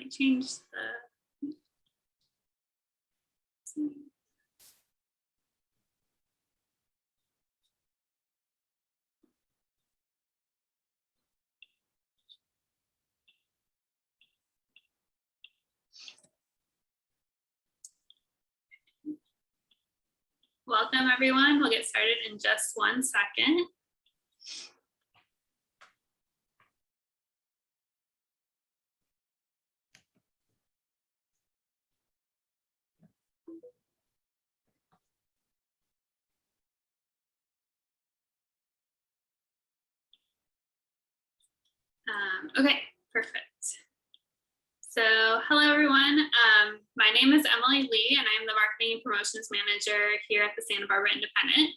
like change the. Welcome everyone. We'll get started in just 1 second. Okay, perfect. So hello everyone. My name is Emily Lee and I'm the Marketing and Promotions Manager here at the Santa Barbara Independent.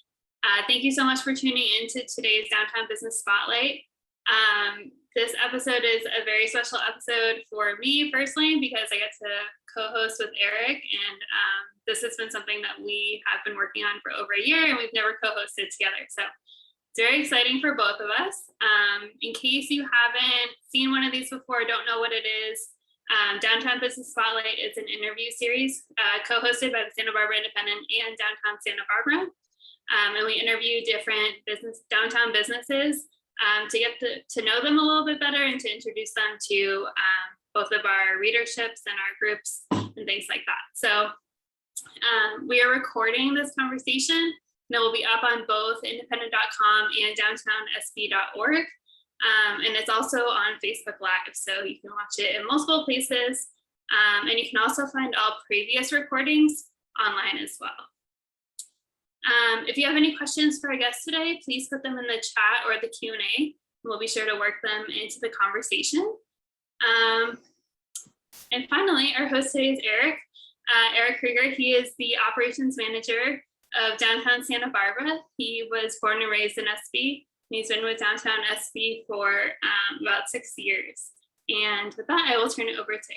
Thank you so much for tuning into today's Downtown Business Spotlight. This episode is a very special episode for me personally because I get to co-host with Erik, and this has been something that we have been working on for over a year and we've never co-hosted together. So it's very exciting for both of us. In case you haven't seen one of these before, don't know what it is, Downtown Business Spotlight is an interview series co-hosted by the Santa Barbara Independent and Downtown Santa Barbara. And we interview different downtown businesses to get to know them a little bit better and to introduce them to both of our readerships and our groups and things like that. So we are recording this conversation and it will be up on both independent.com and downtownsb.org. And it's also on Facebook Live, so you can watch it in multiple places. And you can also find all previous recordings online as well. If you have any questions for our guests today, please put them in the chat or the Q&A, and we'll be sure to work them into the conversation. And finally, our host today is Erik. Erik Krieger. He is the operations manager of Downtown Santa Barbara. He was born and raised in SB. He's been with Downtown SB for about 6 years. And with that, I will turn it over to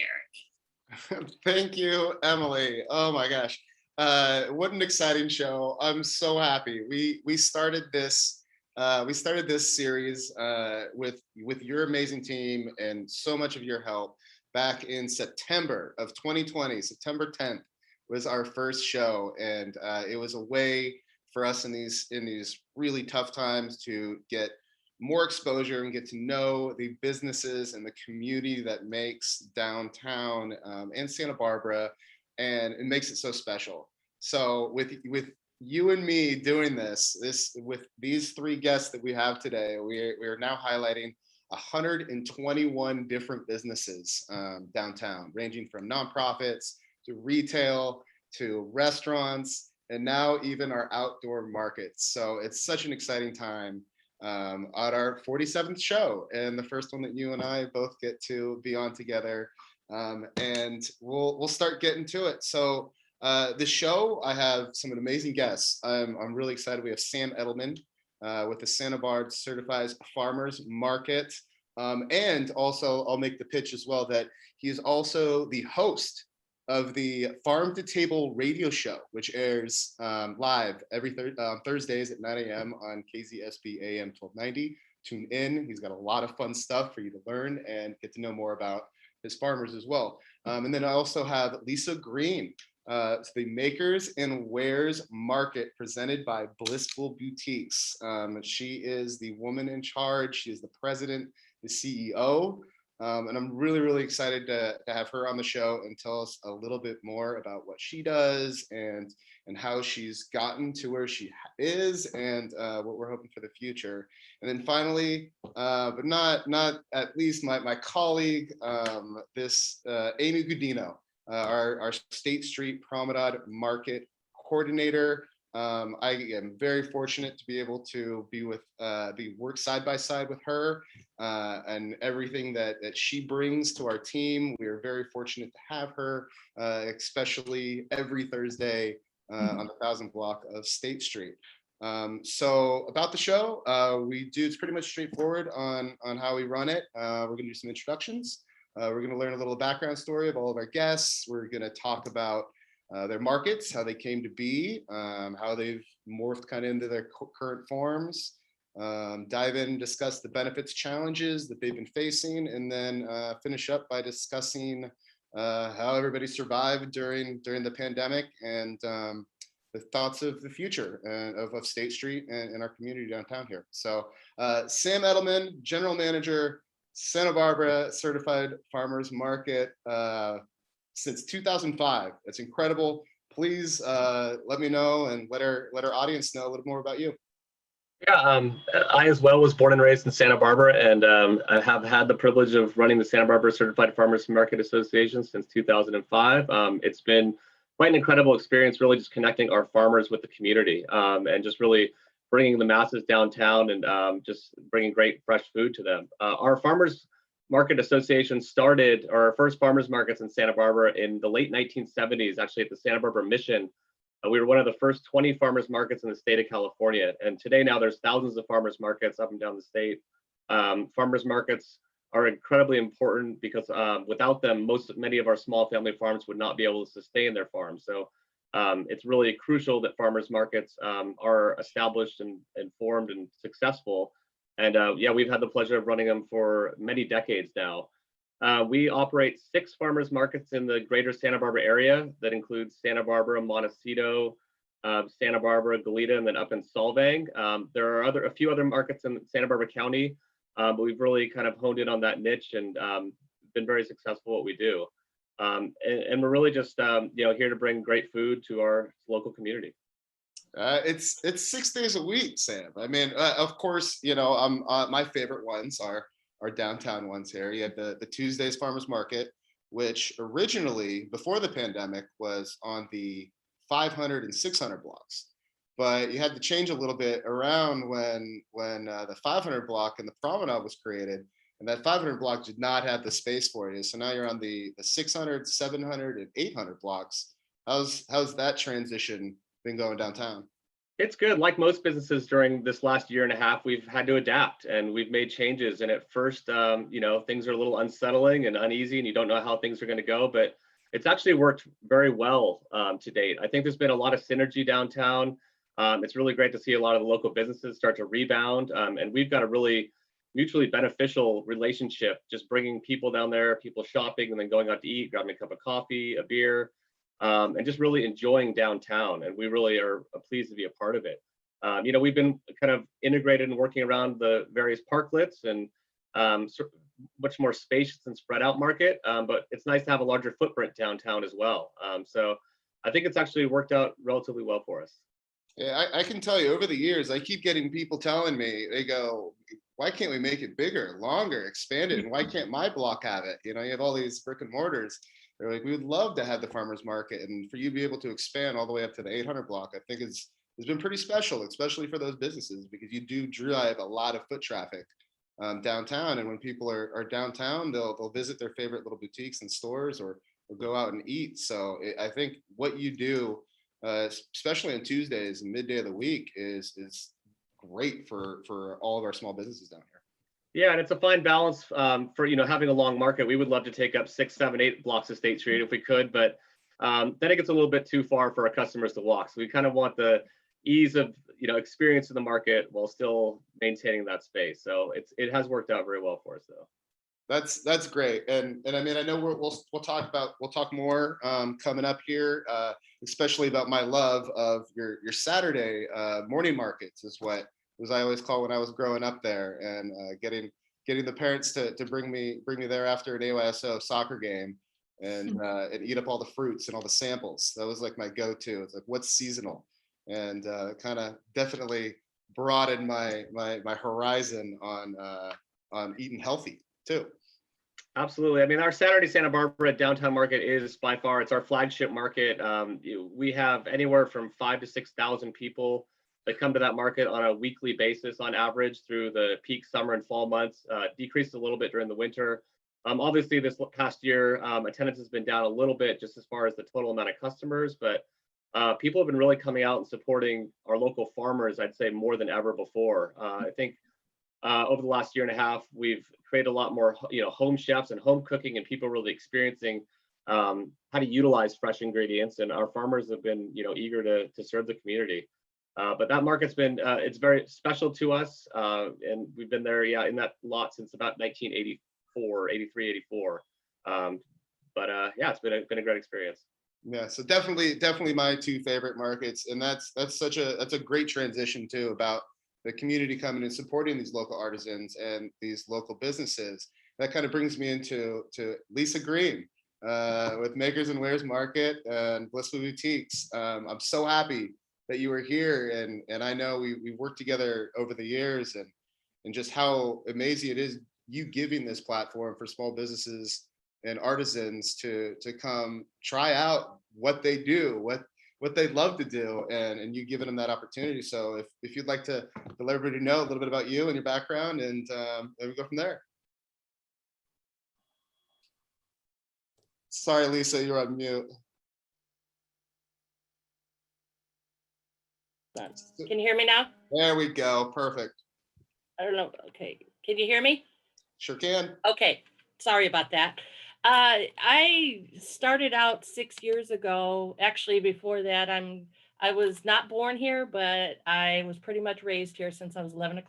Erik. Thank you, Emily. Oh my gosh. What an exciting show. I'm so happy. We started this series with your amazing team and so much of your help back in September of 2020. September 10th was our first show, and it was a way for us in these really tough times to get more exposure and get to know the businesses and the community that makes downtown and Santa Barbara, and it makes it so special. So with you and me doing this with these three guests that we have today, we are now highlighting 121 different businesses downtown, ranging from nonprofits to retail to restaurants, and now even our outdoor markets. So it's such an exciting time at our 47th show, and the first one that you and I both get to be on together. And we'll start getting to it. So the show, I have some amazing guests. I'm really excited. We have Sam Edelman with the Santa Barbara Certified Farmers Market. And also I'll make the pitch as well that he's also the host of the Farm to Table radio show, which airs live every Thursdays at 9 a.m. on KZSB AM 1290. Tune in. He's got a lot of fun stuff for you to learn and get to know more about his farmers as well. And then I also have Lisa Greene, the Makers and Wares Market presented by Blissful Boutiques. She is the woman in charge. She is the president, the CEO. And I'm really, really excited to have her on the show and tell us a little bit more about what she does and how she's gotten to where she is and what we're hoping for the future. And then finally, but not at least my colleague, this Amy Gudino, our State Street Promenade Market Coordinator. I am very fortunate to be able to be work side by side with her and everything that she brings to our team. We are very fortunate to have her, especially every Thursday on the 1000 block of State Street. So about the show, it's pretty much straightforward on how we run it. We're gonna do some introductions. We're gonna learn a little background story of all of our guests. We're gonna talk about their markets, how they came to be, how they've morphed kind of into their current forms. dive in, discuss the benefits, challenges that they've been facing, and then finish up by discussing how everybody survived during the pandemic and the thoughts of the future of State Street and our community downtown here. So Sam Edelman, General Manager, Santa Barbara Certified Farmers Market since 2005. That's incredible. Please let me know and let our audience know a little more about you. Yeah, I as well was born and raised in Santa Barbara, and I have had the privilege of running the Santa Barbara Certified Farmers Market Association since 2005. It's been quite an incredible experience, really just connecting our farmers with the community and just really bringing the masses downtown and just bringing great fresh food to them. Our Farmers Market Association started, our first farmers markets in Santa Barbara in the late 1970s, actually at the Santa Barbara Mission. We were one of the first 20 farmers markets in the state of California. And today now there's thousands of farmers markets up and down the state. Farmers markets are incredibly important because without them, many of our small family farms would not be able to sustain their farms. So it's really crucial that farmers markets are established and formed and successful. And yeah, we've had the pleasure of running them for many decades now. We operate 6 farmers markets in the greater Santa Barbara area. That includes Santa Barbara, Montecito, Santa Barbara, Goleta, and then up in Solvang. There are a few other markets in Santa Barbara County, but we've really kind of honed in on that niche and been very successful at what we do. And we're really just here to bring great food to our local community. It's 6 days a week, Sam. I mean, of course, my favorite ones are downtown ones here. You have the Tuesdays Farmers Market, which originally, before the pandemic, was on the 500 and 600 blocks. But you had to change a little bit around when the 500 block and the Promenade was created, and that 500 block did not have the space for you. So now you're on the 600, 700, and 800 blocks. How's that transition been going downtown? It's good. Like most businesses during this last year and a half, we've had to adapt and we've made changes. And at first, things are a little unsettling and uneasy and you don't know how things are going to go, but it's actually worked very well to date. I think there's been a lot of synergy downtown. It's really great to see a lot of the local businesses start to rebound. And we've got a really mutually beneficial relationship, just bringing people down there, people shopping and then going out to eat, grabbing a cup of coffee, a beer. And just really enjoying downtown, and we really are pleased to be a part of it. We've been kind of integrated and working around the various parklets and much more spacious and spread out market, but it's nice to have a larger footprint downtown as well. So I think it's actually worked out relatively well for us. Yeah, I can tell you over the years, I keep getting people telling me, they go, why can't we make it bigger, longer, expand it? And why can't my block have it? You have all these brick and mortars. They're like, we would love to have the farmers market, and for you to be able to expand all the way up to the 800 block, I think it's been pretty special, especially for those businesses, because you do drive a lot of foot traffic downtown. And when people are downtown, they'll visit their favorite little boutiques and stores or go out and eat. So I think what you do, especially on Tuesdays and midday of the week, is great for all of our small businesses down here. Yeah, and it's a fine balance for having a long market. We would love to take up 6, 7, 8 blocks of State Street if we could, but then it gets a little bit too far for our customers to walk. So we kind of want the ease of experience in the market while still maintaining that space. So it has worked out very well for us, though. That's great, and I mean, I know we'll talk more coming up here, especially about my love of your Saturday morning markets, is what as I always call when I was growing up there, and getting the parents to bring me there after an AYSO soccer game and eat up all the fruits and all the samples. That was like my go-to. It's like, what's seasonal, and kind of definitely broadened my horizon on eating healthy too. Absolutely. I mean, our Saturday Santa Barbara downtown market is by far, it's our flagship market. We have anywhere from 5,000 to 6,000 people that come to that market on a weekly basis on average through the peak summer and fall months. Decreased a little bit during the winter. Obviously, this past year, attendance has been down a little bit just as far as the total amount of customers, but people have been really coming out and supporting our local farmers, I'd say, more than ever before. I think over the last year and a half, we've created a lot more, home chefs and home cooking, and people really experiencing how to utilize fresh ingredients. And our farmers have been, eager to serve the community. But that market's been, it's very special to us. And we've been there, in that lot since about 1984, 83, 84. It's been a great experience. Yeah, so definitely my two favorite markets, and that's a great transition too, about the community coming and supporting these local artisans and these local businesses. That kind of brings me into Lisa Greene with Makers and Wares Market and Blissful Boutiques. I'm so happy that you were here, and I know we worked together over the years, and just how amazing it is you giving this platform for small businesses and artisans to come try out what they do, what they love to do, and you giving them that opportunity. So if you'd like to let everybody know a little bit about you and your background, and then we go from there. Sorry, Lisa, you're on mute. Can you hear me now? There we go. Perfect. I don't know. Okay. Can you hear me? Sure can. Okay. Sorry about that. I started out 6 years ago. Actually, before that, I was not born here, but I was pretty much raised here since I was 11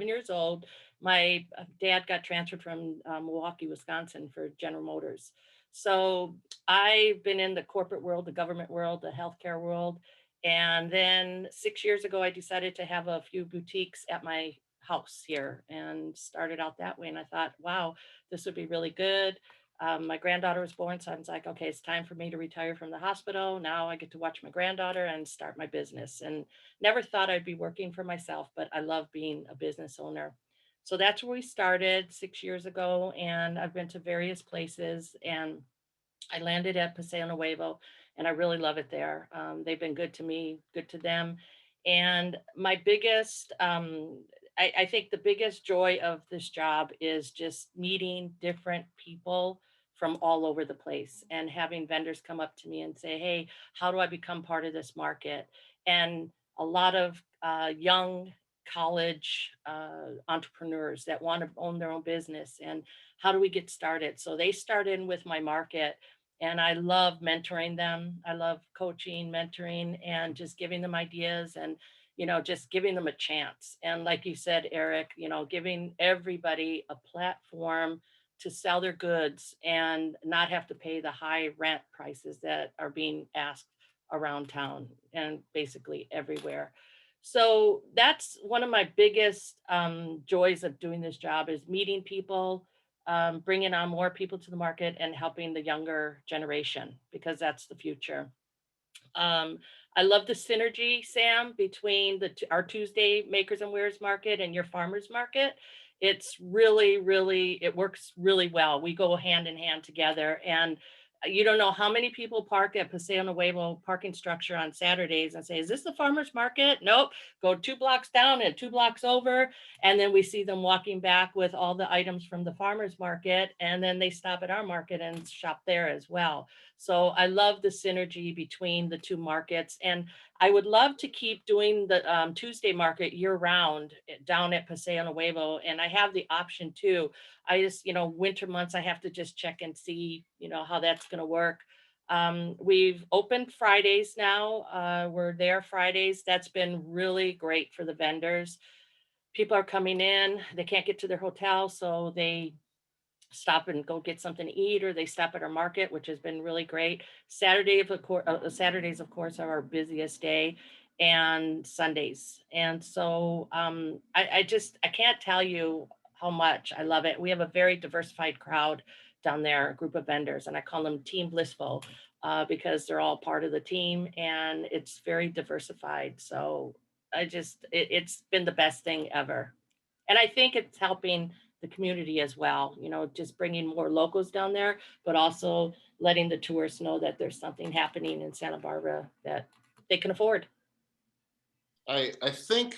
years old. My dad got transferred from Milwaukee, Wisconsin for General Motors. So I've been in the corporate world, the government world, the healthcare world. And then 6 years ago, I decided to have a few boutiques at my house here and started out that way. And I thought, wow, this would be really good. My granddaughter was born, so I was like, okay, it's time for me to retire from the hospital. Now I get to watch my granddaughter and start my business. And never thought I'd be working for myself, but I love being a business owner. So that's where we started 6 years ago. And I've been to various places, and I landed at Paseo Nuevo, and I really love it there. They've been good to me, good to them. And my biggest, I think the biggest joy of this job is just meeting different people from all over the place and having vendors come up to me and say, hey, how do I become part of this market? And a lot of young college entrepreneurs that want to own their own business, and how do we get started? So they start in with my market, and I love mentoring them. I love coaching, mentoring, and just giving them ideas, and just giving them a chance. And like you said, Erik, giving everybody a platform to sell their goods and not have to pay the high rent prices that are being asked around town and basically everywhere. So that's one of my biggest joys of doing this job, is meeting people, bringing on more people to the market, and helping the younger generation, because that's the future. I love the synergy, Sam, between our Tuesday Makers and Wares Market and your farmers market. It's really, it works really well. We go hand in hand together, and you don't know how many people park at Paseo Nuevo parking structure on Saturdays and say, is this the farmer's market? Nope. Go 2 blocks down and 2 blocks over. And then we see them walking back with all the items from the farmer's market. And then they stop at our market and shop there as well. So I love the synergy between the two markets. And I would love to keep doing the Tuesday market year round down at Paseo Nuevo. And I have the option too. I just, winter months, I have to just check and see, how that's going to work. We've opened Fridays now. We're there Fridays. That's been really great for the vendors. People are coming in, they can't get to their hotel, so they stop and go get something to eat, or they stop at our market, which has been really great. Saturdays, of course, are our busiest day, and Sundays. And so I can't tell you how much I love it. We have a very diversified crowd down there, a group of vendors, and I call them Team Blissful because they're all part of the team, and it's very diversified. So it's been the best thing ever. And I think it's helping the community as well, just bringing more locals down there, but also letting the tourists know that there's something happening in Santa Barbara that they can afford. I think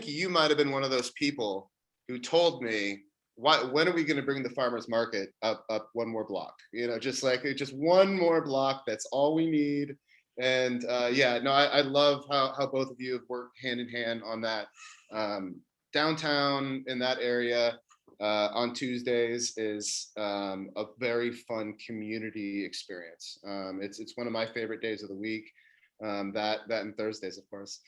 you might have been one of those people who told me, when are we going to bring the farmers market up one more block? Just one more block. That's all we need. And I love how both of you have worked hand in hand on that. Downtown in that area on Tuesdays is a very fun community experience. It's one of my favorite days of the week. That and Thursdays, of course.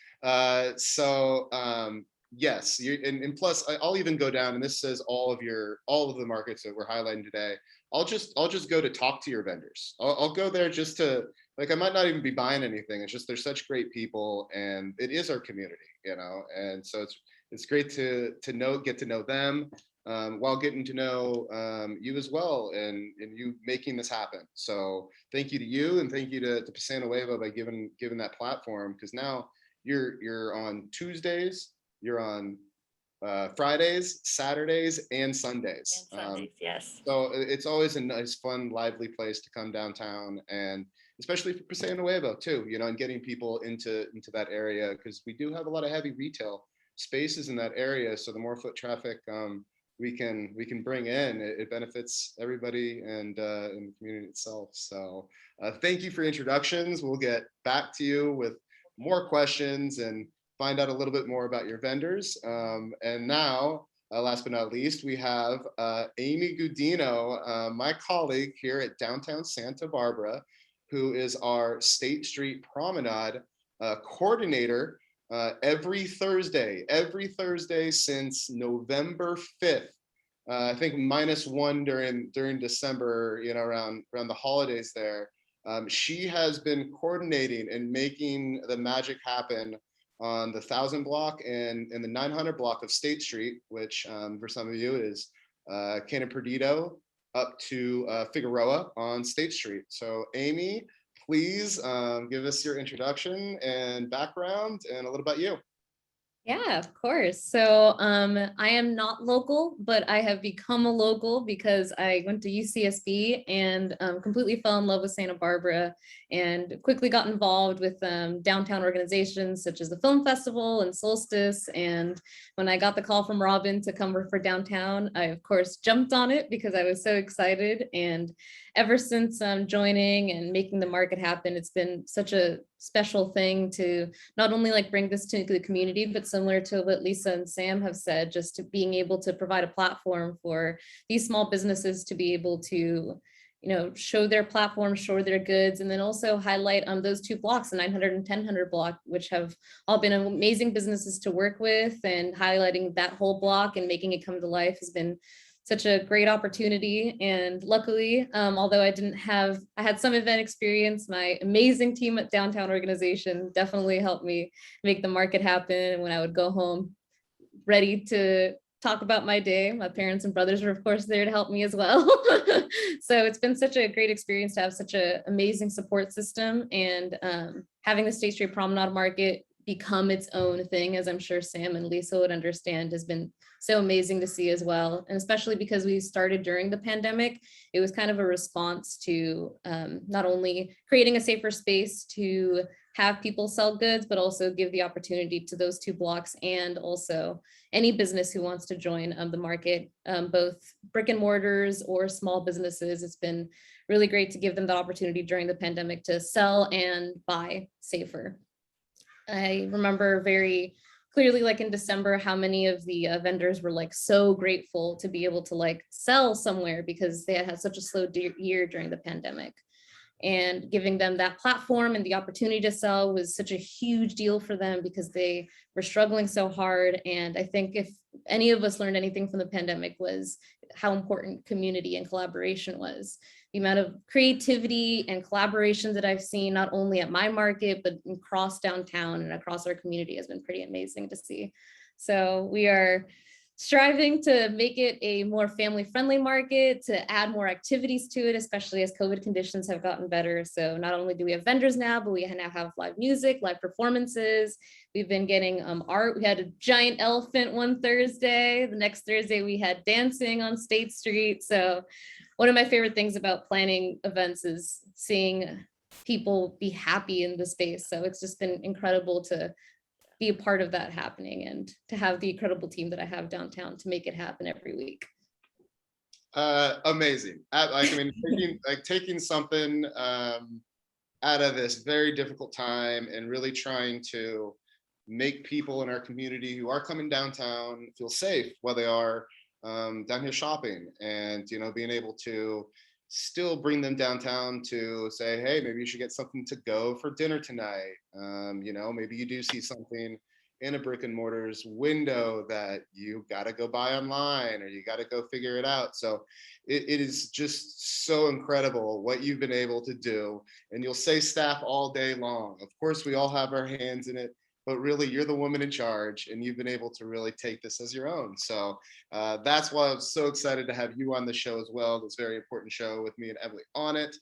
Yes, and plus I'll even go down, and this says all of the markets that we're highlighting today. I'll just go to talk to your vendors. I'll go there just to, like, I might not even be buying anything. It's just they're such great people, and it is our community, and so it's great to get to know them, while getting to know you as well, and you making this happen. So thank you to you, and thank you to Paseo Nuevo by giving that platform, because now you're on Tuesdays, you're on Fridays, Saturdays, and Sundays. And Sundays, yes. So it's always a nice, fun, lively place to come downtown, and especially for Paseo Nuevo too, and getting people into that area, because we do have a lot of heavy retail spaces in that area. So the more foot traffic we can bring in, it benefits everybody and in the community itself. So thank you for introductions. We'll get back to you with more questions and find out a little bit more about your vendors. And now, last but not least, we have Amy Gudino, my colleague here at downtown Santa Barbara, who is our State Street Promenade coordinator every Thursday since November 5th. I think -1 during December, around the holidays there. She has been coordinating and making the magic happen on the 1000 block and the 900 block of State Street, which for some of you is Canon Perdido up to Figueroa on State Street. So Amy, please give us your introduction and background and a little about you. Yeah, of course. So I am not local, but I have become a local because I went to UCSB and completely fell in love with Santa Barbara and quickly got involved with downtown organizations such as the Film Festival and Solstice. And when I got the call from Robin to come work for downtown, I of course jumped on it because I was so excited. And ever since joining and making the market happen, it's been such a special thing to not only like bring this to the community, but similar to what Lisa and Sam have said, just to being able to provide a platform for these small businesses to be able to, show their platform, show their goods, and then also highlight those 2 blocks, the 900 and 1000 block, which have all been amazing businesses to work with, and highlighting that whole block and making it come to life has been such a great opportunity. And luckily, although I had some event experience, my amazing team at Downtown Organization definitely helped me make the market happen. When I would go home ready to talk about my day, my parents and brothers were of course there to help me as well. So it's been such a great experience to have such an amazing support system, and having the State Street Promenade Market become its own thing, as I'm sure Sam and Lisa would understand, has been so amazing to see as well. And especially because we started during the pandemic, it was kind of a response to not only creating a safer space to have people sell goods, but also give the opportunity to those 2 blocks and also any business who wants to join the market, both brick and mortars or small businesses. It's been really great to give them the opportunity during the pandemic to sell and buy safer. I remember very clearly, like in December, how many of the vendors were like so grateful to be able to like sell somewhere because they had such a slow year during the pandemic. And giving them that platform and the opportunity to sell was such a huge deal for them because they were struggling so hard. And I think if any of us learned anything from the pandemic was how important community and collaboration was. The amount of creativity and collaboration that I've seen, not only at my market, but across downtown and across our community, has been pretty amazing to see. So we are striving to make it a more family-friendly market, to add more activities to it, especially as COVID conditions have gotten better. So not only do we have vendors now, but we now have live music, live performances. We've been getting art. We had a giant elephant one Thursday. The next Thursday we had dancing on State Street. So one of my favorite things about planning events is seeing people be happy in the space. So it's just been incredible to be a part of that happening and to have the incredible team that I have downtown to make it happen every week. Amazing. I mean, taking something out of this very difficult time and really trying to make people in our community who are coming downtown feel safe while they are down here shopping, and being able to still bring them downtown to say, hey, maybe you should get something to go for dinner tonight. You know, maybe you do see something in a brick and mortar's window that you got to go buy online, or you got to go figure it out. So it is just so incredible what you've been able to do. And you'll say staff all day long. Of course, we all have our hands in it, but really you're the woman in charge, and you've been able to really take this as your own. So that's why I'm so excited to have you on the show as well. This very important show with me and Emily on it.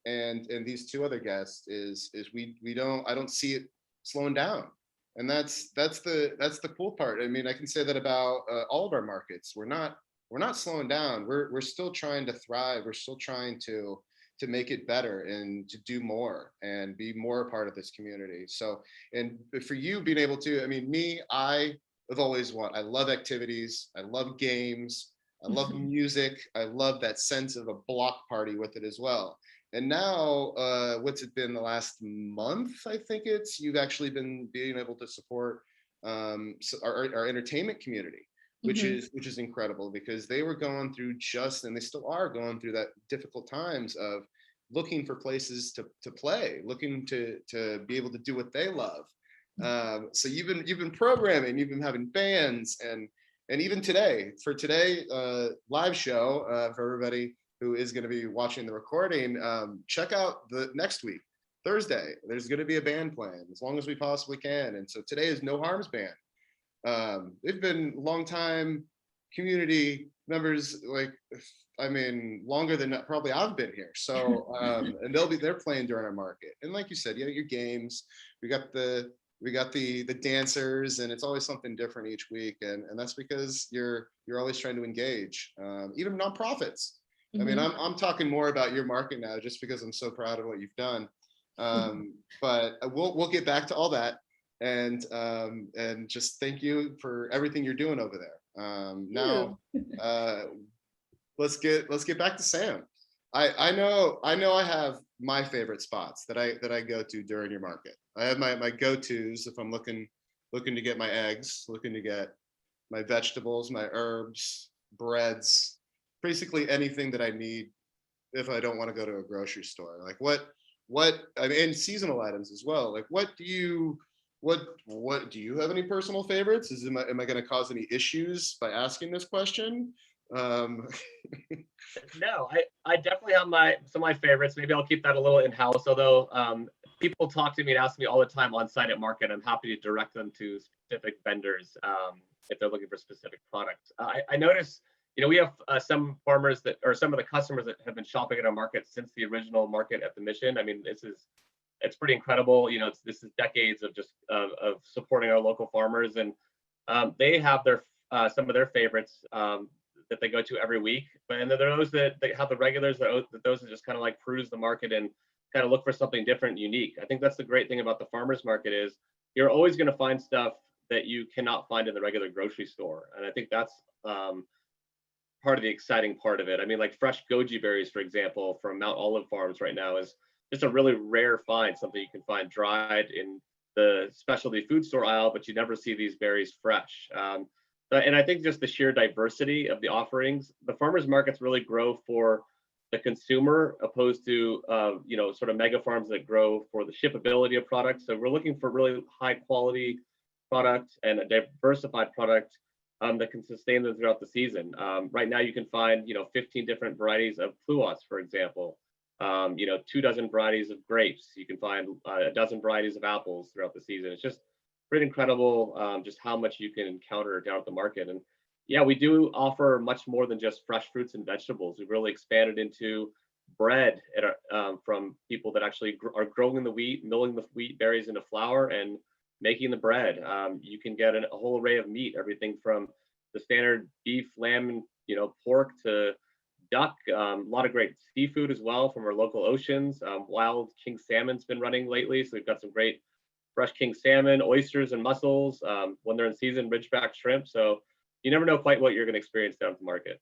And these two other guests is I don't see it slowing down. And that's the cool part. I mean, I can say that about all of our markets. We're not slowing down. We're still trying to thrive. We're still trying to make it better and to do more and be more a part of this community. So, and for you being able to, I mean, I have always I love activities. I love games. I love music. I love that sense of a block party with it as well. And now, what's it been the last month? I think you've actually been being able to support our entertainment community, which is incredible, because they were going through and they still are going through that difficult times of looking for places to play, looking to be able to do what they love. So you've been programming, you've been having bands, and even today live show for everybody who is going to be watching the recording, check out the next week, Thursday. There's going to be a band playing as long as we possibly can. And so today is No Harms Band. They've been longtime community members, longer than probably I've been here. So, and they're playing during our market. And like you said, your games, we got the dancers, and it's always something different each week. And that's because you're always trying to engage, even nonprofits. I mean, I'm talking more about your market now, just because I'm so proud of what you've done. But we'll get back to all that, and just thank you for everything you're doing over there. Now, let's get back to Sam. I know I have my favorite spots that I go to during your market. I have my go-tos if I'm looking to get my eggs, looking to get my vegetables, my herbs, breads, basically anything that I need if I don't want to go to a grocery store. Like what I mean, and seasonal items as well. Like what do you have any personal favorites? Am I going to cause any issues by asking this question? No, I definitely have some of my favorites. Maybe I'll keep that a little in-house, although people talk to me and ask me all the time on site at market. I'm happy to direct them to specific vendors if they're looking for specific products. I notice, we have some farmers some of the customers that have been shopping at our market since the original market at the Mission. I mean, it's pretty incredible. This is decades of just of supporting our local farmers, and they have some of their favorites that they go to every week. And then there are those that have the regulars, those that just kind of like peruse the market and kind of look for something different and unique. I think that's the great thing about the farmers market is you're always going to find stuff that you cannot find in the regular grocery store. And I think that's part of the exciting part of it. I mean, like fresh goji berries, for example, from Mount Olive Farms right now is just a really rare find, something you can find dried in the specialty food store aisle, but you never see these berries fresh. And I think just the sheer diversity of the offerings, the farmers markets really grow for the consumer opposed to, sort of mega farms that grow for the shippability of products. So we're looking for really high quality product and a diversified product that can sustain them throughout the season. Right now you can find, 15 different varieties of pluots, for example, 24 varieties of grapes. You can find a dozen varieties of apples throughout the season. It's just pretty incredible just how much you can encounter down at the market. And yeah, we do offer much more than just fresh fruits and vegetables. We've really expanded into bread from people that actually are growing the wheat, milling the wheat berries into flour and making the bread. You can get a whole array of meat, everything from the standard beef, lamb, and pork to duck. A lot of great seafood as well from our local oceans. Wild king salmon's been running lately, so we've got some great fresh king salmon, oysters, and mussels. When they're in season, ridgeback shrimp. So you never know quite what you're going to experience down at the market.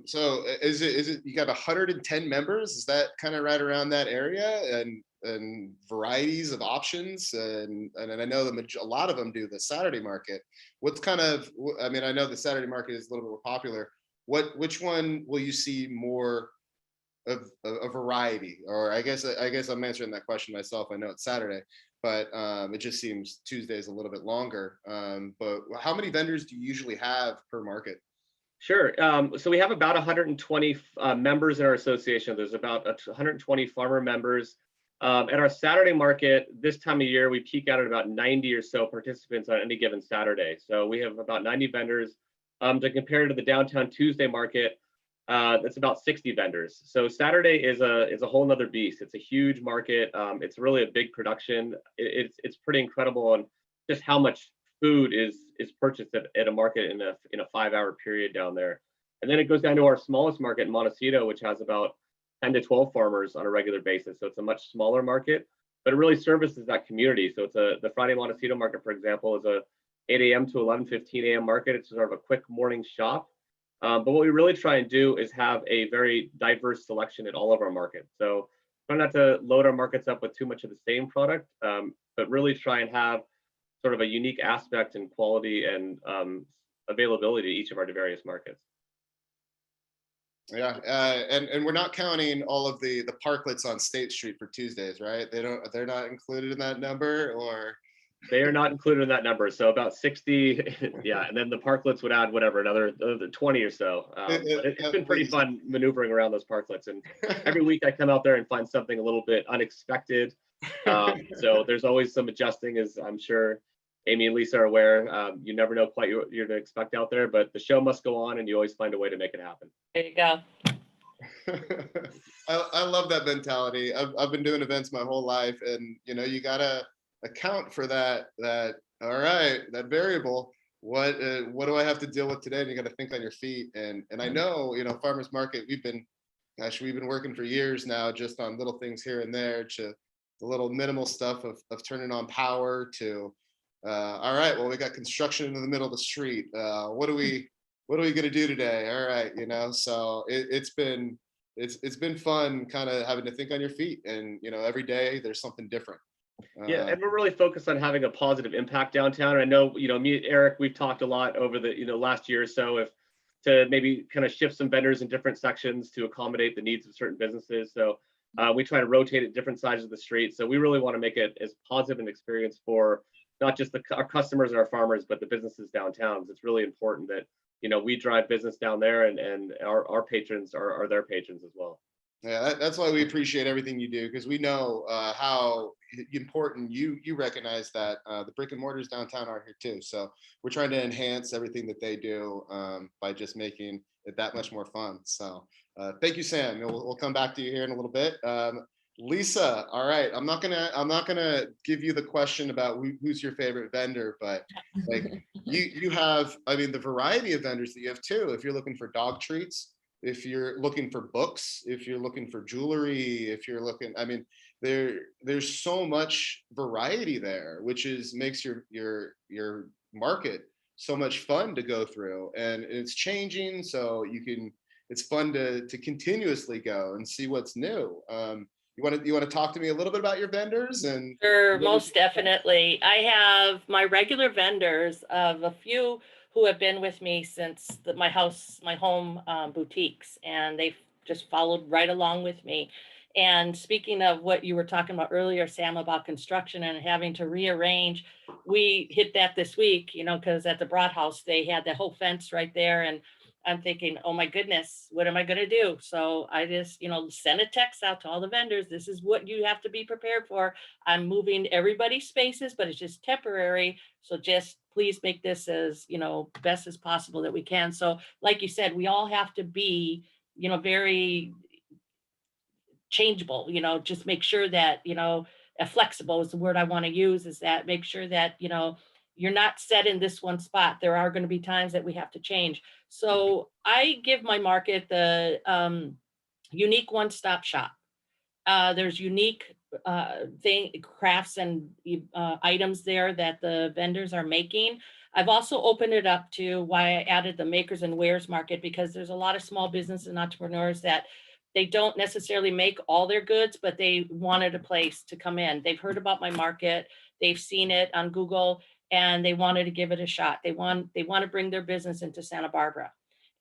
So is it you got 110 members? Is that kind of right around that area, and varieties of options? And I know a lot of them do the Saturday market. What's kind of, I mean, I know the Saturday market is a little bit more popular. Which one will you see more a variety, or I guess I'm answering that question myself. I know it's Saturday, but it just seems Tuesday is a little bit longer. But how many vendors do you usually have per market? Sure. So we have about 120 members in our association. There's about 120 farmer members. At our Saturday market, this time of year, we peak out at about 90 or so participants on any given Saturday. So we have about 90 vendors. To compare to the downtown Tuesday market, that's about 60 vendors. So Saturday is a whole nother beast. It's a huge market. It's really a big production. It's pretty incredible on just how much food is purchased at a market in a 5-hour period down there. And then it goes down to our smallest market in Montecito, which has about 10 to 12 farmers on a regular basis. So it's a much smaller market, but it really services that community. So it's the Friday Montecito market, for example, is a 8 a.m. to 11:15 a.m. market. It's sort of a quick morning shop. But what we really try and do is have a very diverse selection at all of our markets. So try not to load our markets up with too much of the same product, but really try and have sort of a unique aspect and quality and availability to each of our various markets. Yeah, and we're not counting all of the parklets on State Street for Tuesdays, right? They're not included in that number, or they are not included in that number. So about 60, yeah, and then the parklets would add whatever, another 20 or so. It's been pretty fun maneuvering around those parklets, and every week I come out there and find something a little bit unexpected. So there's always some adjusting, as I'm sure Amy and Lisa are aware. You never know quite what you're to expect out there, but the show must go on, and you always find a way to make it happen. There you go. I love that mentality. I've been doing events my whole life, and you gotta account for that. All right, that variable. What do I have to deal with today? And you got to think on your feet. And I know farmers market. We've been working for years now, just on little things here and there, to the little minimal stuff of turning on power to. All right, well, we got construction in the middle of the street. What are we gonna do today? All right, so it's been fun kind of having to think on your feet, and every day there's something different. Yeah, and we're really focused on having a positive impact downtown. And I know, me and Eric, we've talked a lot over the last year or so to maybe kind of shift some vendors in different sections to accommodate the needs of certain businesses. So we try to rotate at different sides of the street. So we really want to make it as positive an experience for not just our customers and our farmers, but the businesses downtown. It's really important that we drive business down there, and our patrons are their patrons as well. Yeah, that's why we appreciate everything you do, because we know how important you recognize that the brick and mortars downtown are here too. So we're trying to enhance everything that they do by just making it that much more fun. So thank you, Sam. We'll come back to you here in a little bit. Lisa, all right. I'm not gonna give you the question about who's your favorite vendor, but like you have, the variety of vendors that you have too. If you're looking for dog treats, if you're looking for books, if you're looking for jewelry, if you're looking, there's so much variety there, which makes your market so much fun to go through, and it's changing. So it's fun to continuously go and see what's new. You want to talk to me a little bit about your vendors? And Sure, most definitely. I have my regular vendors of a few who have been with me since my home boutiques, and they've just followed right along with me. And speaking of what you were talking about earlier, Sam, about construction and having to rearrange, we hit that this week, because at the Broad House, they had the whole fence right there. And I'm thinking, oh my goodness, what am I going to do? So I just, send a text out to all the vendors. This is what you have to be prepared for. I'm moving everybody's spaces, but it's just temporary. So just please make this as, best as possible that we can. So like you said, we all have to be, very changeable, just make sure that, flexible is the word I want to use, is that make sure that, you're not set in this one spot. There are going to be times that we have to change. So I give my market the unique one-stop shop. There's unique crafts and items there that the vendors are making. I've also opened it up to why I added the makers and wares market, because there's a lot of small business and entrepreneurs that they don't necessarily make all their goods, but they wanted a place to come in. They've heard about my market. They've seen it on Google, and they wanted to give it a shot. They want to bring their business into Santa Barbara.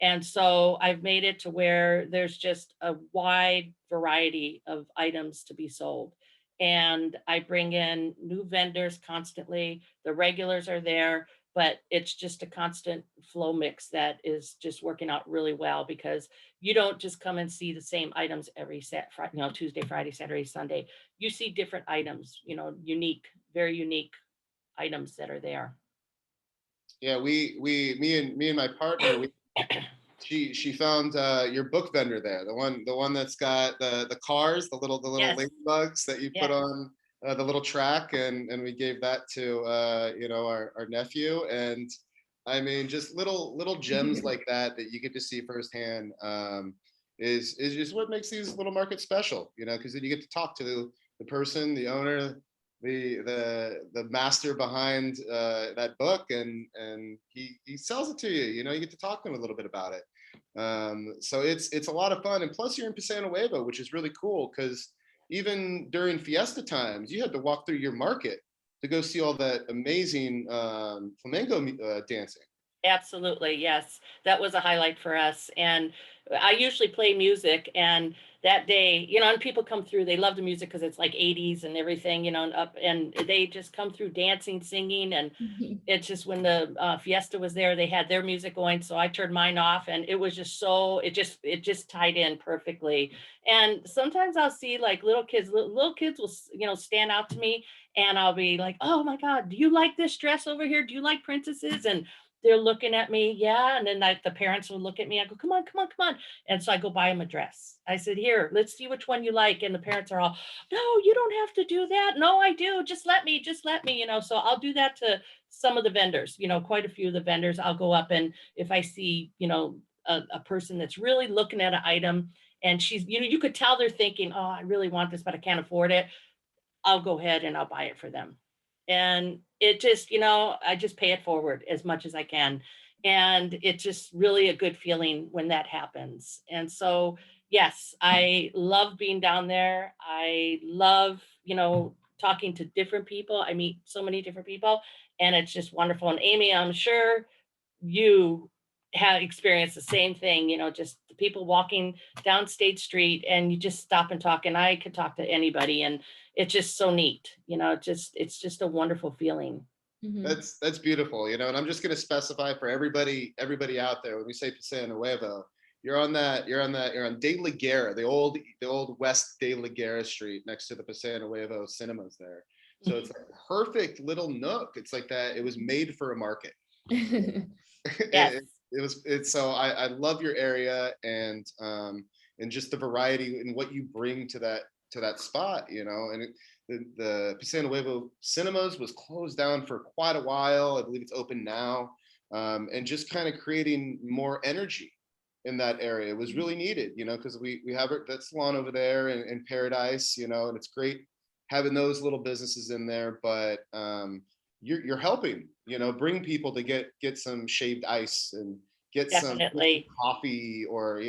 And so I've made it to where there's just a wide variety of items to be sold. And I bring in new vendors constantly. The regulars are there, but it's just a constant flow mix that is just working out really well, because you don't just come and see the same items every Friday, Tuesday, Friday, Saturday, Sunday. You see different items, unique, very unique items that are there. Yeah, me and my partner, she found your book vendor there, the one that's got the cars, the little Yes. ladybugs that you put on the little track, and we gave that to our nephew. And I mean, just little gems like that you get to see firsthand, is just what makes these little markets special, because then you get to talk to the person, the owner, the master behind that book, and he sells it to you. You get to talk to him a little bit about it. So it's a lot of fun, and plus you're in Paseo Nuevo, which is really cool, because even during fiesta times you had to walk through your market to go see all that amazing flamenco dancing. Absolutely, yes. That was a highlight for us. And I usually play music, and that day, and people come through, they love the music because it's like 80s and everything, and they just come through dancing, singing. And it's just, when the fiesta was there, they had their music going, so I turned mine off, and it was just it just tied in perfectly. And sometimes I'll see like little kids will stand out to me, and I'll be like, oh my God, do you like this dress over here? Do you like princesses? And they're looking at me, yeah. And then the parents will look at me. I go, come on, come on, come on. And so I go buy them a dress. I said, here, let's see which one you like. And the parents are all, no, you don't have to do that. No, I do. Just let me. So I'll do that to some of the vendors, quite a few of the vendors. I'll go up, and if I see, a person that's really looking at an item, and she's, you could tell they're thinking, oh, I really want this, but I can't afford it, I'll go ahead and I'll buy it for them. And it just, I just pay it forward as much as I can. And it's just really a good feeling when that happens. And so, yes, I love being down there. I love, talking to different people. I meet so many different people, and it's just wonderful. And Amy, I'm sure you have experienced the same thing, just the people walking down State Street, and you just stop and talk, and I could talk to anybody, and it's just so neat, it's just a wonderful feeling. That's beautiful, and I'm just going to specify for everybody out there, when we say Paseo Nuevo, you're on De La Guerra, the old West De La Guerra Street, next to the Paseo Nuevo cinemas there. So it's a perfect little nook. It's like that. It was made for a market. Yes. So I love your area, and just the variety and what you bring to that spot, and the Paseo Nuevo Cinemas was closed down for quite a while. I believe it's open now, and just kind of creating more energy in that area was really needed, because we have that salon over there in Paradise, and it's great having those little businesses in there, but you're helping, bring people to get some shaved ice and get Definitely. some coffee, or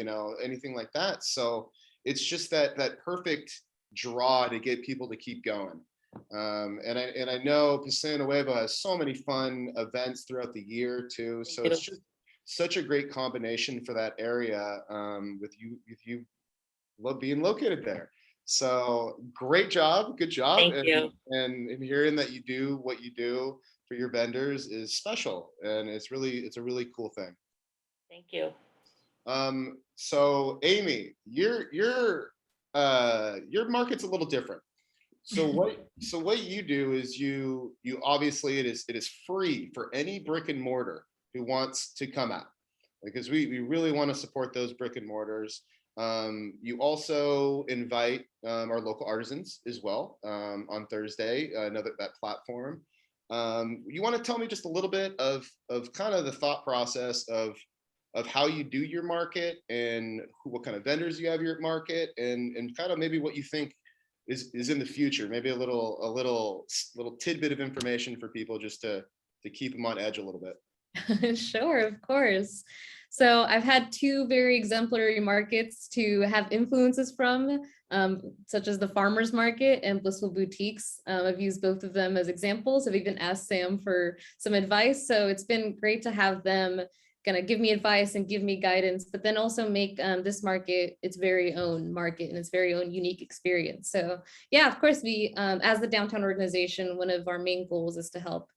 anything like that. So it's just that perfect draw to get people to keep going. And I know Paseo Nuevo has so many fun events throughout the year too. So it's just such a great combination for that area, with you being located there. So great job, good job. Thank you. And hearing that you do what you do for your vendors is special, and it's a really cool thing. Thank you. So Amy, your market's a little different. So what you do is you obviously it is free for any brick and mortar who wants to come out, because we really want to support those brick and mortars. You also invite our local artisans as well on Thursday, that platform. You want to tell me just a little bit of kind of the thought process of how you do your market, and what kind of vendors you have your market, and kind of maybe what you think is in the future, maybe a little tidbit of information for people just to keep them on edge a little bit. Sure, of course. So I've had two very exemplary markets to have influences from, such as the Farmers Market and Blissful Boutiques. I've used both of them as examples. I've even asked Sam for some advice. So it's been great to have them gonna give me advice and give me guidance, but then also make this market its very own market and its very own unique experience. So yeah, of course, we as the downtown organization, one of our main goals is to help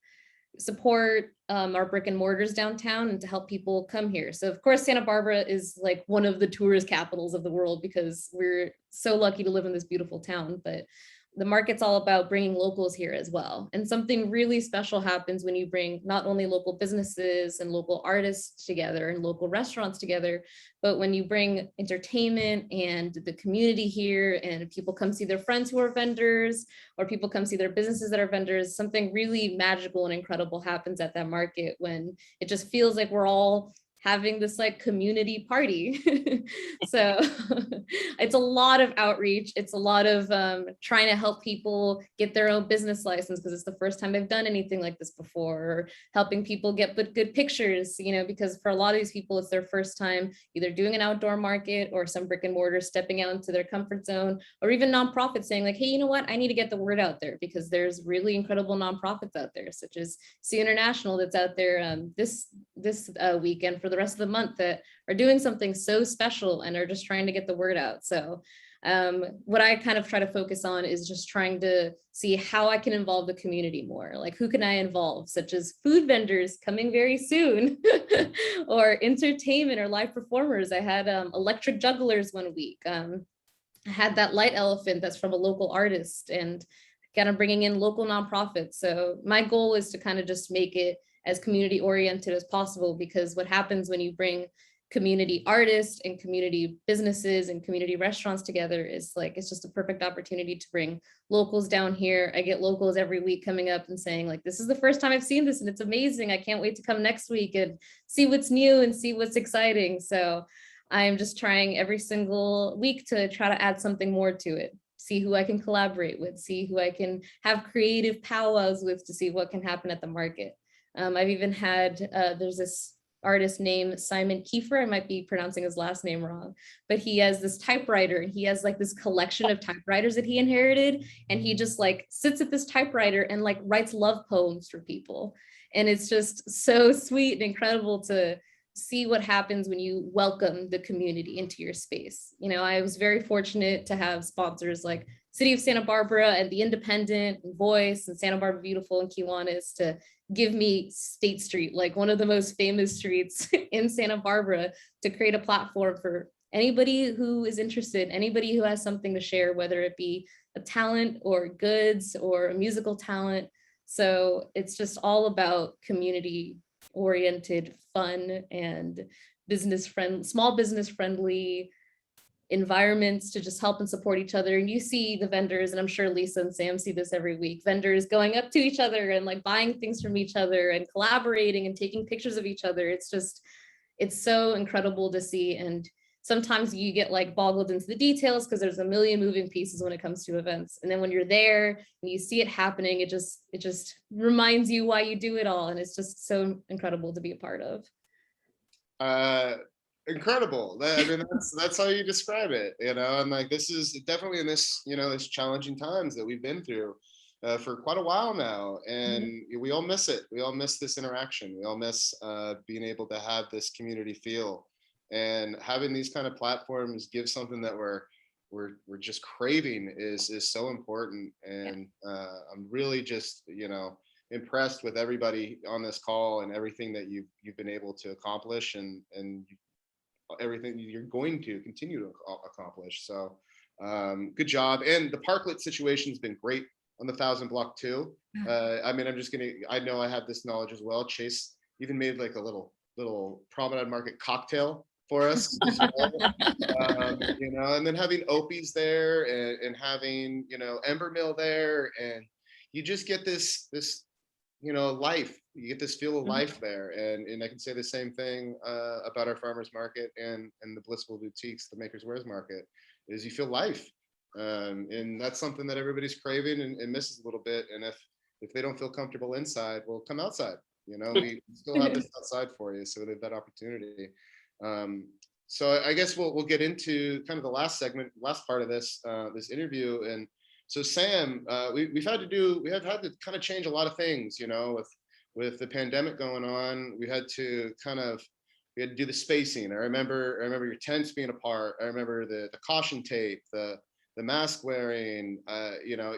support our brick and mortars downtown and to help people come here. So of course, Santa Barbara is like one of the tourist capitals of the world because we're so lucky to live in this beautiful town, but the market's all about bringing locals here as well. And something really special happens when you bring not only local businesses and local artists together and local restaurants together, but when you bring entertainment and the community here and people come see their friends who are vendors or people come see their businesses that are vendors, something really magical and incredible happens at that market when it just feels like we're all having this like community party. So it's a lot of outreach. It's a lot of trying to help people get their own business license because it's the first time they've done anything like this before, or helping people get good pictures, you know, because for a lot of these people, it's their first time either doing an outdoor market or some brick and mortar stepping out into their comfort zone, or even nonprofits saying like, hey, you know what, I need to get the word out there because there's really incredible nonprofits out there, such as See International that's out there this weekend for the rest of the month that are doing something so special and are just trying to get the word out. So what I kind of try to focus on is just trying to see how I can involve the community more. Like who can I involve, such as food vendors coming very soon, or entertainment or live performers. I had electric jugglers one week. I had that light elephant that's from a local artist, and kind of bringing in local nonprofits. So my goal is to kind of just make it as community oriented as possible, because what happens when you bring community artists and community businesses and community restaurants together is like, it's just a perfect opportunity to bring locals down here. I get locals every week coming up and saying like, this is the first time I've seen this and it's amazing. I can't wait to come next week and see what's new and see what's exciting. So I'm just trying every single week to try to add something more to it. See who I can collaborate with, see who I can have creative powwows with to see what can happen at the market. I've even had, there's this artist named Simon Kiefer, I might be pronouncing his last name wrong, but he has this typewriter and he has like this collection of typewriters that he inherited. And he just like sits at this typewriter and like writes love poems for people. And it's just so sweet and incredible to see what happens when you welcome the community into your space. You know, I was very fortunate to have sponsors like City of Santa Barbara and The Independent and Voice and Santa Barbara Beautiful and Kiwanis to give me State Street, like one of the most famous streets in Santa Barbara, to create a platform for anybody who is interested, anybody who has something to share, whether it be a talent or goods or a musical talent. So it's just all about community oriented fun and small business friendly environments to just help and support each other. And you see the vendors, and I'm sure Lisa and Sam see this every week, vendors going up to each other and like buying things from each other and collaborating and taking pictures of each other. It's so incredible to see. And sometimes you get like boggled into the details because there's a million moving pieces when it comes to events. And then when you're there and you see it happening, it just reminds you why you do it all. And it's just so incredible to be a part of. Incredible. I mean, that's how you describe it, you know, and like, this is definitely in this, you know, this challenging times that we've been through for quite a while now. And we all miss it. We all miss this interaction. We all miss being able to have this community feel, and having these kind of platforms give something that we're just craving is so important. And I'm really just, you know, impressed with everybody on this call and everything that you've been able to accomplish and everything you're going to continue to accomplish. So good job. And the parklet situation has been great on the 1000 block too. I mean, I know I have this knowledge as well. Chase even made like a little Promenade Market cocktail for us as well. You know, and then having Opie's there and having, you know, Ember Mill there, and you just get this you know, life. You get this feel of life there. And I can say the same thing about our farmers market and the Blissful Boutiques, the Makers Wares market, is you feel life. And that's something that everybody's craving and misses a little bit. And if they don't feel comfortable inside, well, come outside. You know, we still have this outside for you, so they've that opportunity. So I guess we'll get into kind of the last part of this interview. And so Sam, we have had to kind of change a lot of things, you know, with the pandemic going on. We had to kind of we had to do the spacing. I remember your tents being apart. I remember the caution tape, the mask wearing. You know,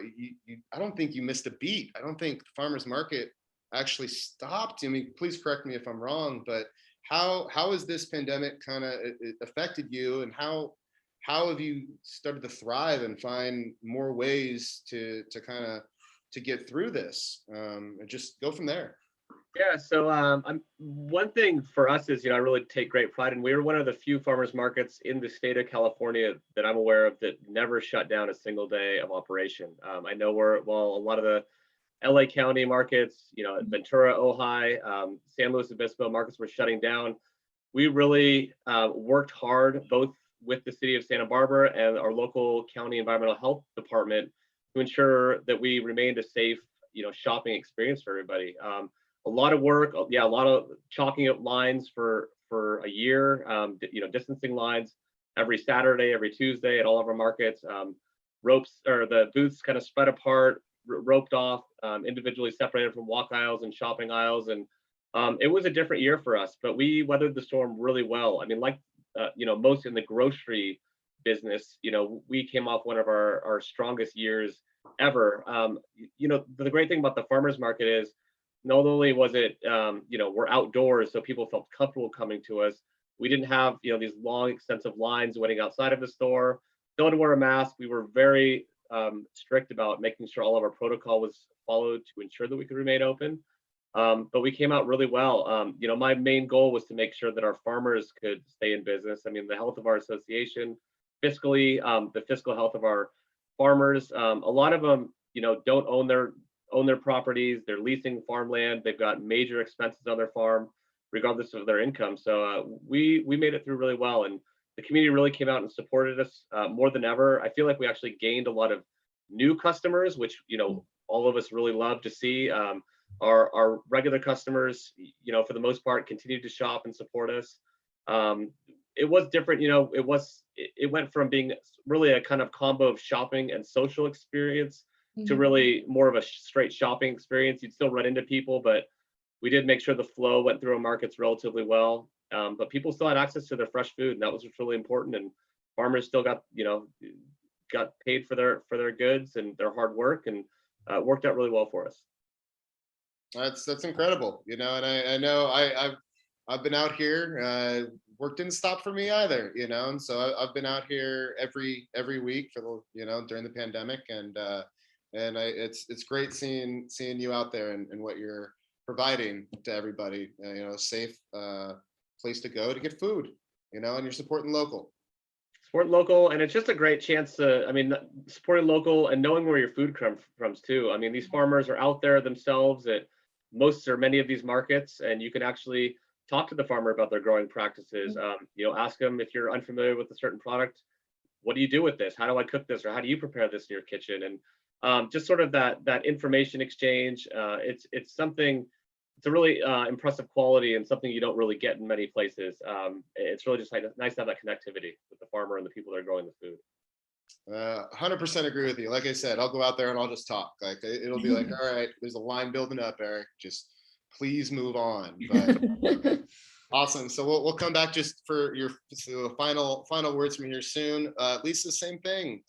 I don't think you missed a beat. I don't think the farmers market actually stopped. I mean, please correct me if I'm wrong, but how has this pandemic kind of affected you, and how have you started to thrive and find more ways to kind of to get through this, and just go from there? Yeah, so one thing for us is, I really take great pride in, we were one of the few farmers markets in the state of California that I'm aware of that never shut down a single day of operation. I know a lot of the LA County markets, Ventura, Ojai, San Luis Obispo markets were shutting down. We really worked hard, both with the city of Santa Barbara and our local county environmental health department, to ensure that we remained a safe, shopping experience for everybody. A lot of work, a lot of chalking up lines for a year, distancing lines every Saturday, every Tuesday at all of our markets. Ropes, or the booths, kind of spread apart, roped off, individually separated from walk aisles and shopping aisles. And it was a different year for us, but we weathered the storm really well. I mean, like, most in the grocery business, we came off one of our strongest years ever. The great thing about the farmers market is, not only was it, we're outdoors, so people felt comfortable coming to us. We didn't have, these long, extensive lines waiting outside of the store. Still had to wear a mask. We were very strict about making sure all of our protocol was followed to ensure that we could remain open. But we came out really well. My main goal was to make sure that our farmers could stay in business. I mean, the health of our association, fiscally, the fiscal health of our farmers. A lot of them, don't own their properties. They're leasing farmland. They've got major expenses on their farm, regardless of their income. So we made it through really well, and the community really came out and supported us more than ever. I feel like we actually gained a lot of new customers, which all of us really love to see. Our regular customers, for the most part, continued to shop and support us. It was different, it went from being really a kind of combo of shopping and social experience to really more of a straight shopping experience. You'd still run into people, but we did make sure the flow went through our markets relatively well. But people still had access to their fresh food, and that was what's really important. And farmers still got paid for their goods and their hard work, and it worked out really well for us. That's incredible, and I know I've been out here. Work didn't stop for me either, and so I've been out here every week for during the pandemic, and it's great seeing you out there and what you're providing to everybody. A safe place to go to get food, and you're supporting local. Support local, and it's just a great chance to, supporting local and knowing where your food comes too. I mean, these farmers are out there themselves at most or many of these markets, and you can actually talk to the farmer about their growing practices. Ask them, if you're unfamiliar with a certain product, what do you do with this? How do I cook this? Or how do you prepare this in your kitchen? And just sort of that information exchange. It's something, it's a really impressive quality, and something you don't really get in many places. It's really just nice to have that connectivity with the farmer and the people that are growing the food. 100% agree with you. Like I said, I'll go out there and I'll just talk. Like, it'll be like, all right, there's a line building up, Erik, just please move on. But awesome. So we'll come back just for your final words from here soon. Lisa, same thing.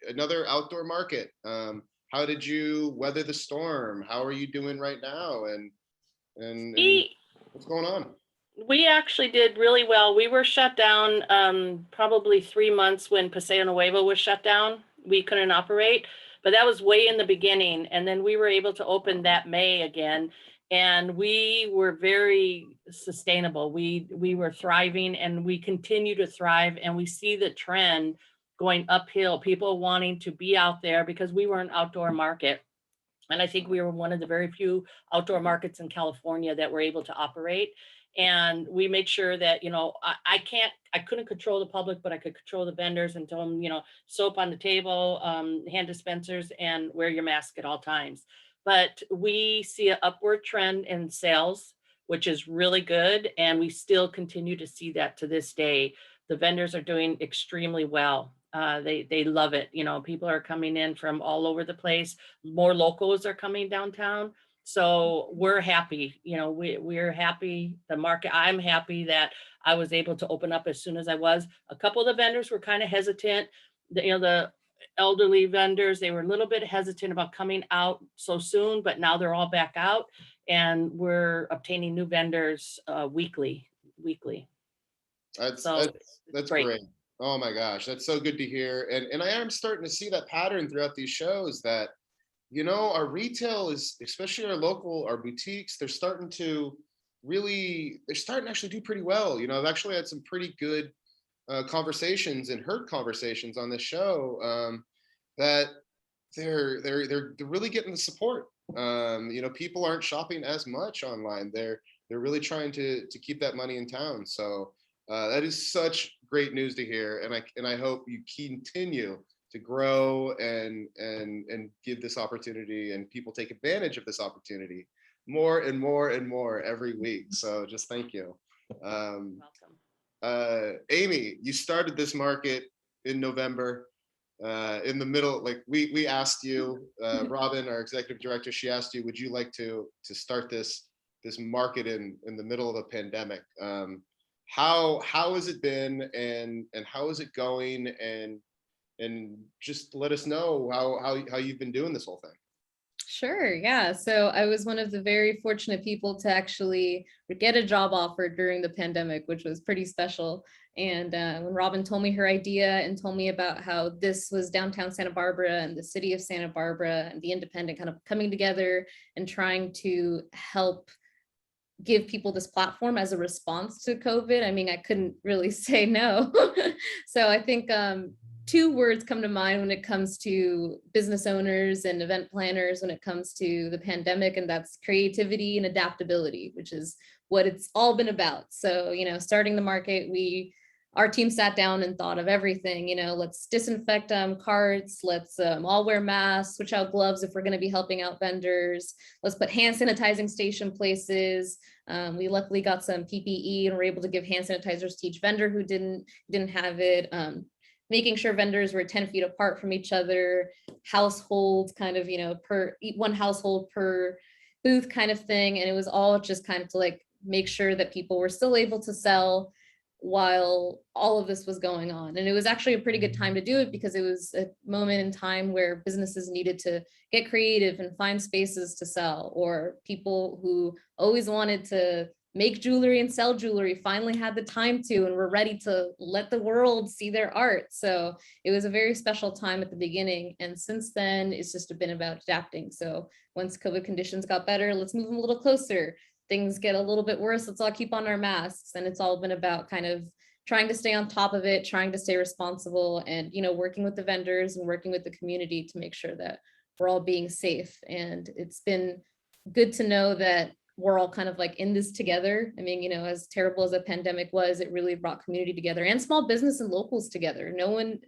Another outdoor market. How did you weather the storm? How are you doing right now? And what's going on? We actually did really well. We were shut down probably 3 months when Paseo Nuevo was shut down. We couldn't operate, but that was way in the beginning. And then we were able to open that May again. And we were very sustainable. We were thriving, and we continue to thrive. And we see the trend going uphill, people wanting to be out there, because we were an outdoor market. And I think we were one of the very few outdoor markets in California that were able to operate. And we made sure that, I couldn't control the public, but I could control the vendors and tell them, soap on the table, hand dispensers, and wear your mask at all times. But we see an upward trend in sales, which is really good. And we still continue to see that to this day. The vendors are doing extremely well. They love it. People are coming in from all over the place. More locals are coming downtown. So we're happy, we're happy, the market, I'm happy that I was able to open up as soon as I was. A couple of the vendors were kind of hesitant, the elderly vendors, they were a little bit hesitant about coming out so soon, but now they're all back out and we're obtaining new vendors weekly. That's So that's great. great. Oh my gosh, that's so good to hear. And I am starting to see that pattern throughout these shows that, our retail is, especially our boutiques, they're starting to actually do pretty well. I've actually had some pretty good conversations and heard conversations on this show that they're really getting the support. People aren't shopping as much online. They're really trying to keep that money in town. So that is such great news to hear, and I hope you continue to grow and give this opportunity, and people take advantage of this opportunity more and more and more every week. So just thank you. Welcome. Amy, you started this market in November, in the middle, like we asked you, Robin, our executive director, she asked you, would you like to start this market in the middle of a pandemic? How has it been, and how is it going, and just let us know how you've been doing this whole thing. Sure, yeah. So I was one of the very fortunate people to actually get a job offer during the pandemic, which was pretty special. And when Robin told me her idea and told me about how this was downtown Santa Barbara and the city of Santa Barbara and the Independent kind of coming together and trying to help give people this platform as a response to COVID, I mean, I couldn't really say no. So I think two words come to mind when it comes to business owners and event planners when it comes to the pandemic, and that's creativity and adaptability, which is what it's all been about. So, starting the market, our team sat down and thought of everything, let's disinfect carts, let's all wear masks, switch out gloves if we're going to be helping out vendors, let's put hand sanitizing station places. We luckily got some PPE and were able to give hand sanitizers to each vendor who didn't have it. Making sure vendors were 10 feet apart from each other, households kind of, one household per booth kind of thing. And it was all just kind of to make sure that people were still able to sell while all of this was going on. And it was actually a pretty good time to do it because it was a moment in time where businesses needed to get creative and find spaces to sell, or people who always wanted to make jewelry and sell jewelry finally had the time to and were ready to let the world see their art. So it was a very special time at the beginning. And since then, it's just been about adapting. So once COVID conditions got better, let's move them a little closer. Things get a little bit worse, let's all keep on our masks. And it's all been about kind of trying to stay on top of it, trying to stay responsible, and working with the vendors and working with the community to make sure that we're all being safe. And it's been good to know that we're all kind of in this together. I mean, as terrible as the pandemic was, it really brought community together and small business and locals together.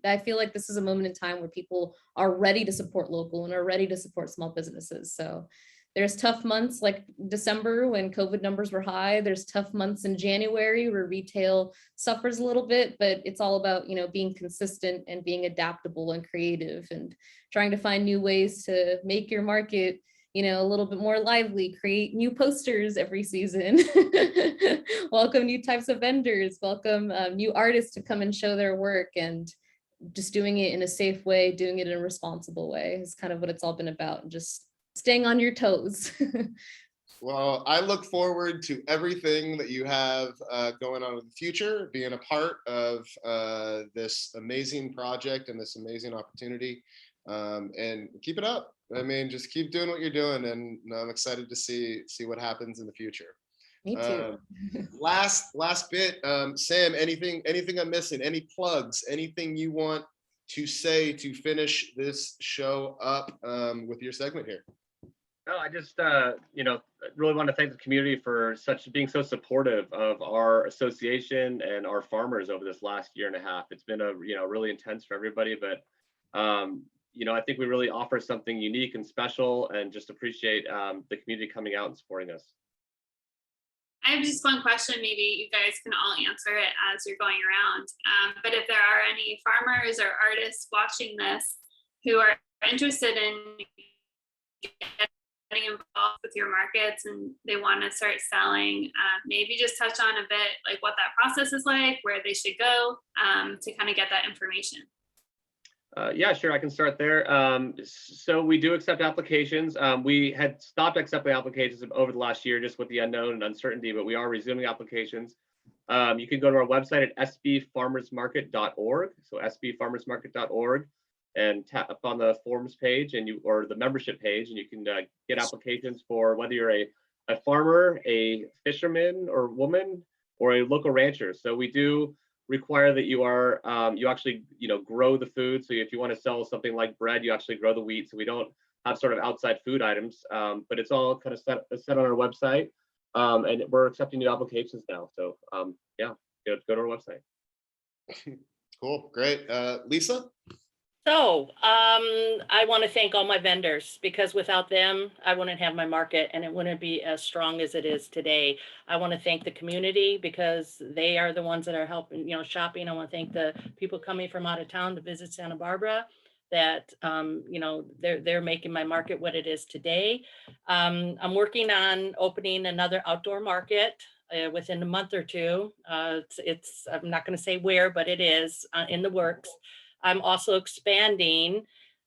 I feel like this is a moment in time where people are ready to support local and are ready to support small businesses. So there's tough months like December when COVID numbers were high. There's tough months in January where retail suffers a little bit, but it's all about, being consistent and being adaptable and creative and trying to find new ways to make your market, a little bit more lively, create new posters every season, welcome new types of vendors, welcome new artists to come and show their work, and just doing it in a safe way, doing it in a responsible way is kind of what it's all been about, and just staying on your toes. Well, I look forward to everything that you have going on in the future, being a part of this amazing project and this amazing opportunity, and keep it up. I mean, just keep doing what you're doing, and I'm excited to see what happens in the future. Me too. Last bit, Sam, anything I'm missing? Any plugs? Anything you want to say to finish this show up with your segment here? No, I just really want to thank the community for being so supportive of our association and our farmers over this last year and a half. It's been really intense for everybody, but I think we really offer something unique and special, and just appreciate the community coming out and supporting us. I have just one question, maybe you guys can all answer it as you're going around. But if there are any farmers or artists watching this who are interested in involved with your markets and they want to start selling, maybe just touch on a bit like what that process is like, where they should go to kind of get that information. Yeah, sure. I can start there. So we do accept applications. We had stopped accepting applications over the last year just with the unknown and uncertainty, but we are resuming applications. You can go to our website at sbfarmersmarket.org. So sbfarmersmarket.org and tap up on the forms page or the membership page, and you can get applications for whether you're a farmer, a fisherman or woman, or a local rancher. So we do require that you are you actually grow the food. So if you want to sell something like bread, you actually grow the wheat. So we don't have sort of outside food items, but it's all kind of set on our website, and we're accepting new applications now. So yeah, go to our website. Cool, great. Lisa? So I want to thank all my vendors, because without them, I wouldn't have my market and it wouldn't be as strong as it is today. I want to thank the community because they are the ones that are helping, shopping. I want to thank the people coming from out of town to visit Santa Barbara that, they're making my market what it is today. I'm working on opening another outdoor market within a month or two. I'm not going to say where, but it is in the works. I'm also expanding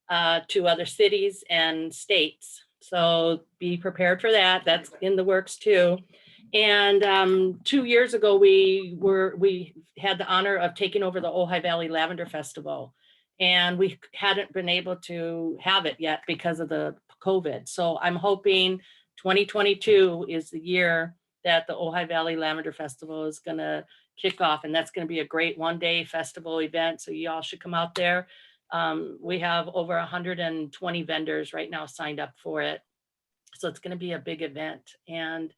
to other cities and states. So be prepared for that. That's in the works too. And 2 years ago, we had the honor of taking over the Ojai Valley Lavender Festival. And we hadn't been able to have it yet because of the COVID. So I'm hoping 2022 is the year that the Ojai Valley Lavender Festival is going to kick off, and that's going to be a great one-day festival event. So you all should come out there. We have over 120 vendors right now signed up for it. So it's going to be a big event. And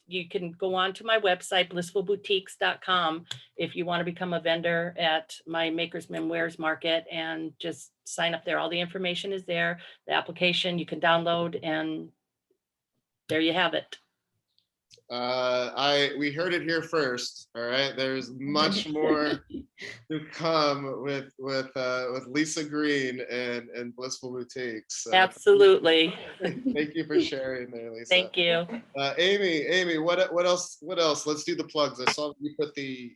you can go on to my website, blissfulboutiques.com, if you want to become a vendor at my Makers Men Wares market, and just sign up there. All the information is there. The application you can download, and there you have it. We heard it here first. All right, there's much more to come with Lisa Greene and Blissful Boutiques. Absolutely. Thank you for sharing there, Lisa. Thank you. Amy, what else? Let's do the plugs. I saw you put the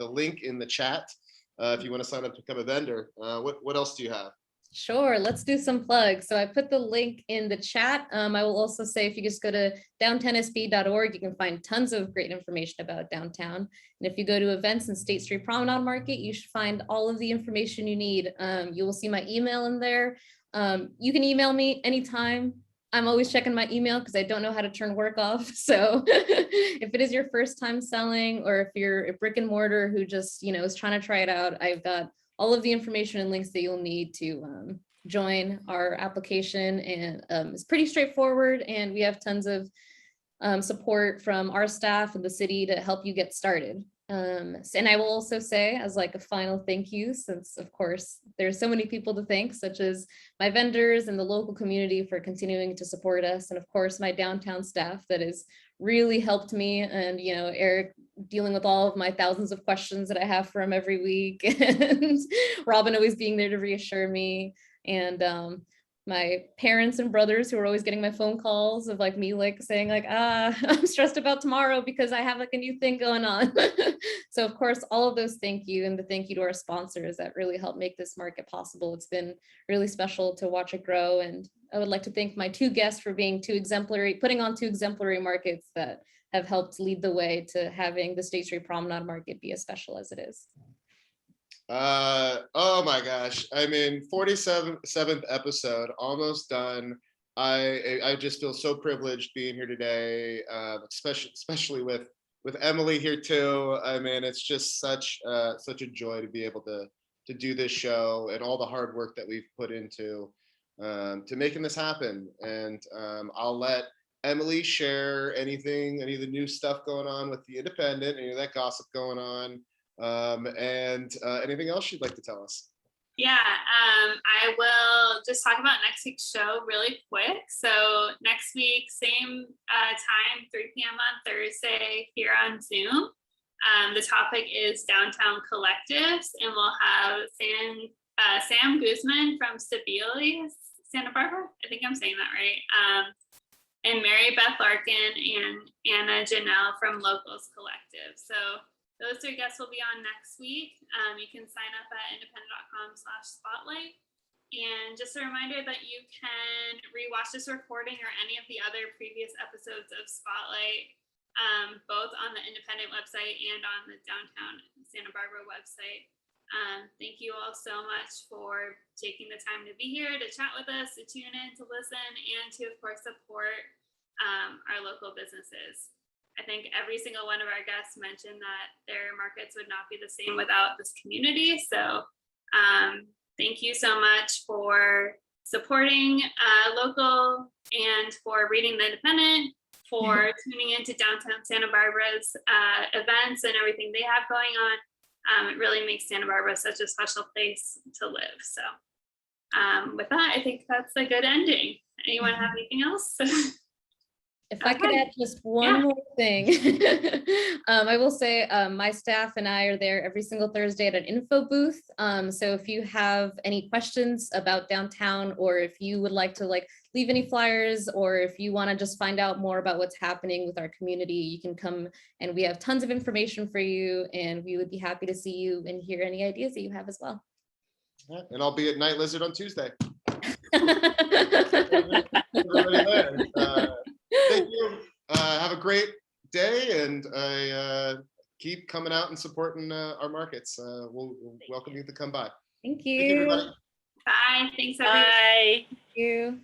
link in the chat if you want to sign up to become a vendor. What else do you have? Sure, let's do some plugs. So I put the link in the chat. I will also say, if you just go to downtownsb.org, you can find tons of great information about downtown. And if you go to events in State Street Promenade Market, you should find all of the information you need. You will see my email in there. You can email me anytime. I'm always checking my email because I don't know how to turn work off. So if it is your first time selling, or if you're a brick and mortar who just, is trying to try it out, I've got all of the information and links that you'll need to join our application. And it's pretty straightforward. And we have tons of support from our staff and the city to help you get started. And I will also say, as like a final thank you, since of course there's so many people to thank, such as my vendors and the local community for continuing to support us. And of course, my downtown staff that has really helped me, and Erik dealing with all of my thousands of questions that I have for him every week, and Robin always being there to reassure me, and my parents and brothers who are always getting my phone calls of like me saying I'm stressed about tomorrow because I have like a new thing going on. So of course, all of those thank you, and the thank you to our sponsors that really helped make this market possible. It's been really special to watch it grow. And I would like to thank my two guests for being putting on two exemplary markets that have helped lead the way to having the State Street Promenade Market be as special as it is. Oh my gosh, 47th episode, almost done. I just feel so privileged being here today, especially with Emily here too. It's just such a joy to be able to do this show, and all the hard work that we've put into making this happen. And I'll let Emily share any of the new stuff going on with the Independent, any of that gossip going on, and anything else you'd like to tell us. Yeah, I will just talk about next week's show really quick. So next week, same time, 3 p.m. on Thursday here on Zoom. The topic is downtown collectives, and we'll have Sam Guzman from Stabilis Santa Barbara. I think I'm saying that right. And Mary Beth Larkin and Anna Janelle from Locals Collective. So those 3 guests will be on next week. You can sign up at independent.com/spotlight. And just a reminder that you can rewatch this recording or any of the other previous episodes of Spotlight, both on the Independent website and on the Downtown Santa Barbara website. Thank you all so much for taking the time to be here, to chat with us, to tune in, to listen, and to, of course, support our local businesses. I think every single one of our guests mentioned that their markets would not be the same without this community. So thank you so much for supporting local and for reading the Independent, for tuning into Downtown Santa Barbara's events and everything they have going on. It really makes Santa Barbara such a special place to live. So with that, I think that's a good ending. Anyone have anything else? If I could add just one more thing, I will say my staff and I are there every single Thursday at an info booth. So if you have any questions about downtown, or if you would like to leave any flyers, or if you want to just find out more about what's happening with our community, you can come, and we have tons of information for you, and we would be happy to see you and hear any ideas that you have as well. Yeah, and I'll be at Night Lizard on Tuesday. Everybody there. Thank you. Have a great day, and keep coming out and supporting our markets. We'll welcome you to come by. Thank Thank you, you. everybody. Bye. Thanks, everyone. Bye. Thank you.